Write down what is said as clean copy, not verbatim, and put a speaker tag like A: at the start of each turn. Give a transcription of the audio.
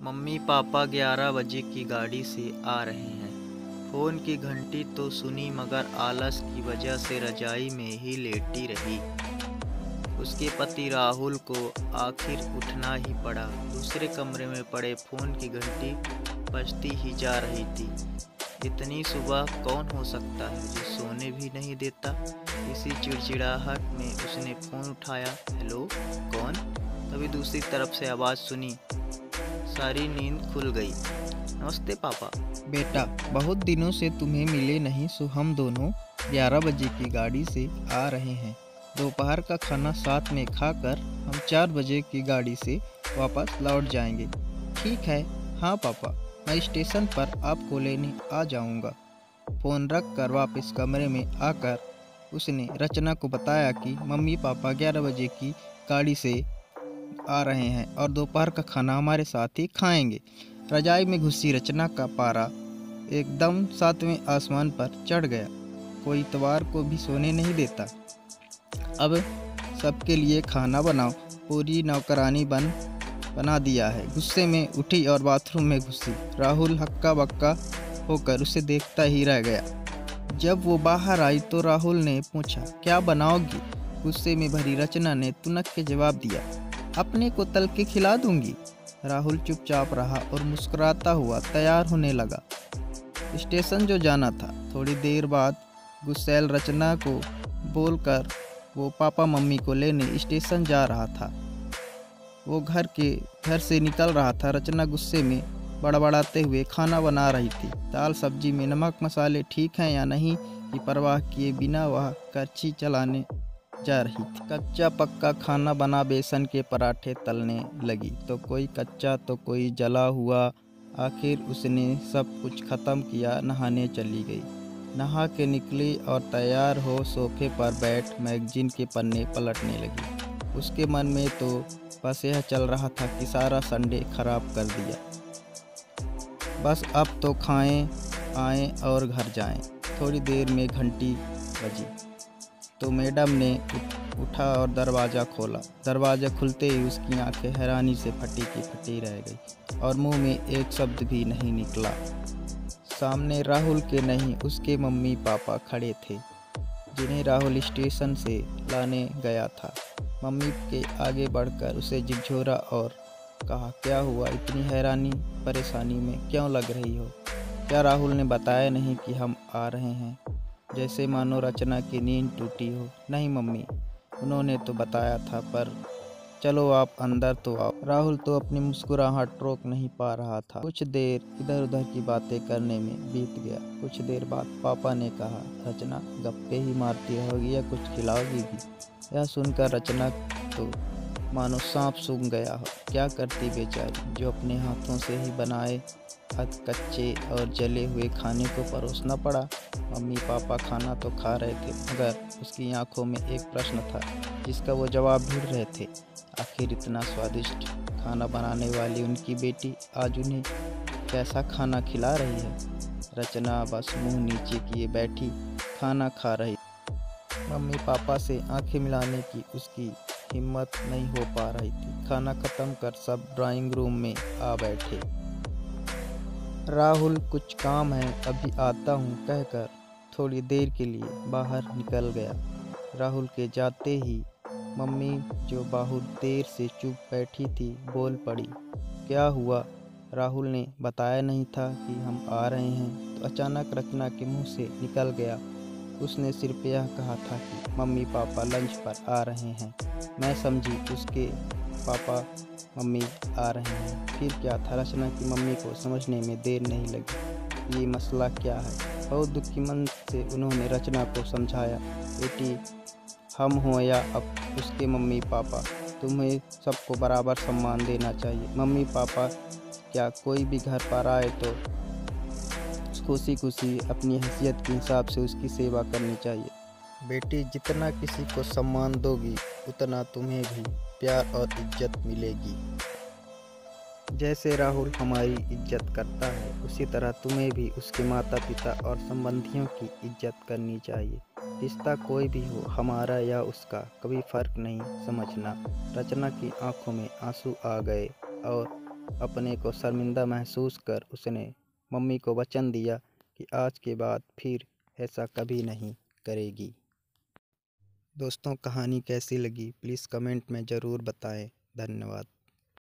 A: Mummy papa 11 बजे की गाड़ी से आ रहे हैं। फ़ोन की घंटी तो सुनी मगर आलस की वजह से रजाई में ही लेटी रही। उसके पति राहुल को आखिर उठना ही पड़ा। दूसरे कमरे में पड़े फ़ोन की घंटी बजती ही जा रही थी। इतनी सुबह कौन हो सकता है जो सोने भी नहीं देता। इसी चिड़चिड़ाहट में उसने फ़ोन उठाया। हेलो, कौन? तभी दूसरी तरफ से आवाज़ सुनी। सारी नींद खुल गई। नमस्ते पापा।
B: बेटा, बहुत दिनों से तुम्हें मिले नहीं, सो हम दोनों 11 बजे की गाड़ी से आ रहे हैं। दोपहर का खाना साथ में खाकर हम 4 बजे की गाड़ी से वापस लौट जाएंगे। ठीक है? हाँ पापा, मैं स्टेशन पर आपको लेने आ जाऊंगा। फ़ोन रख कर वापस कमरे में आकर उसने रचना को बताया कि मम्मी पापा 11 बजे की गाड़ी से आ रहे हैं और दोपहर का खाना हमारे साथ ही खाएंगे। रजाई में घुसी रचना का पारा एकदम 7वें आसमान पर चढ़ गया। कोई इतवार को भी सोने नहीं देता। अब सबके लिए खाना बनाओ, पूरी नौकरानी बना दिया है। गुस्से में उठी और बाथरूम में घुसी। राहुल हक्का बक्का होकर उसे देखता ही रह गया। जब वो बाहर आई तो राहुल ने पूछा, क्या बनाओगी? गुस्से में भरी रचना ने तुनक के जवाब दिया, अपने को तल के खिला दूंगी। राहुल चुपचाप रहा और मुस्कुराता हुआ तैयार होने लगा। स्टेशन जो जाना था। थोड़ी देर बाद गुस्सैल रचना को बोलकर वो पापा मम्मी को लेने स्टेशन जा रहा था। वो घर से निकल रहा था। रचना गुस्से में बड़बड़ाते हुए खाना बना रही थी। दाल सब्जी में नमक मसाले ठीक हैं या नहीं की परवाह किए बिना वह करछी चलाने जा रही थी। कच्चा पक्का खाना बना बेसन के पराठे तलने लगी, तो कोई कच्चा तो कोई जला हुआ। आखिर उसने सब कुछ ख़त्म किया, नहाने चली गई। नहा के निकली और तैयार हो सोफे पर बैठ मैगजीन के पन्ने पलटने लगी। उसके मन में तो बस यह चल रहा था कि सारा संडे खराब कर दिया। बस अब तो खाएं, आएं और घर जाएं। थोड़ी देर में घंटी बजी तो मैडम ने उठा और दरवाज़ा खोला। दरवाज़ा खुलते ही उसकी आंखें हैरानी से फटी की फटी रह गई और मुंह में एक शब्द भी नहीं निकला। सामने राहुल के नहीं, उसके मम्मी पापा खड़े थे, जिन्हें राहुल स्टेशन से लाने गया था। मम्मी के आगे बढ़कर उसे झिकझोरा और कहा, क्या हुआ? इतनी हैरानी परेशानी में क्यों लग रही हो? क्या राहुल ने बताया नहीं कि हम आ रहे हैं? जैसे मानो रचना की नींद टूटी हो। नहीं मम्मी, उन्होंने तो बताया था, पर चलो आप अंदर तो आओ। राहुल तो अपनी मुस्कुराहट रोक नहीं पा रहा था। कुछ देर इधर उधर की बातें करने में बीत गया। कुछ देर बाद पापा ने कहा, रचना गप्पे ही मारती रहोगी या कुछ खिलाओगी भी? यह सुनकर रचना तो मानो सांप सूंघ गया हो। क्या करती बेचारी, जो अपने हाथों से ही बनाए अध कच्चे और जले हुए खाने को परोसना पड़ा। मम्मी पापा खाना तो खा रहे थे, मगर उसकी आंखों में एक प्रश्न था जिसका वो जवाब ढूंढ रहे थे। आखिर इतना स्वादिष्ट खाना बनाने वाली उनकी बेटी आज उन्हें कैसा खाना खिला रही है? रचना बस मुंह नीचे किए बैठी खाना खा रही। मम्मी पापा से आंखें मिलाने की उसकी हिम्मत नहीं हो पा रही थी। खाना खत्म कर सब ड्राइंग रूम में आ बैठे। राहुल, कुछ काम है, अभी आता हूँ कहकर थोड़ी देर के लिए बाहर निकल गया। राहुल के जाते ही मम्मी, जो बहुत देर से चुप बैठी थी, बोल पड़ी, क्या हुआ? राहुल ने बताया नहीं था कि हम आ रहे हैं? तो अचानक रचना के मुंह से निकल गया। उसने सिर्फ यह कहा था कि मम्मी पापा लंच पर आ रहे हैं। मैं समझी उसके पापा मम्मी आ रहे हैं। फिर क्या था? रचना की मम्मी को समझने में देर नहीं लगी। ये मसला क्या है? बहुत दुखी मन से उन्होंने रचना को समझाया, बेटी, हम हों या अब उसके मम्मी पापा, तुम्हें सबको बराबर सम्मान देना चाहिए। मम्मी पापा क्या, कोई भी घर पर आए तो खुशी खुशी अपनी हैसियत के हिसाब से उसकी सेवा करनी चाहिए। बेटी, जितना किसी को सम्मान दोगी उतना तुम्हें भी प्यार और इज्जत मिलेगी। जैसे राहुल हमारी इज्जत करता है, उसी तरह तुम्हें भी उसके माता पिता और संबंधियों की इज्जत करनी चाहिए। रिश्ता कोई भी हो, हमारा या उसका, कभी फ़र्क नहीं समझना। रचना की आंखों में आंसू आ गए और अपने को शर्मिंदा महसूस कर उसने मम्मी को वचन दिया कि आज के बाद फिर ऐसा कभी नहीं करेगी। दोस्तों, कहानी कैसी लगी प्लीज़ कमेंट में ज़रूर बताएं। धन्यवाद।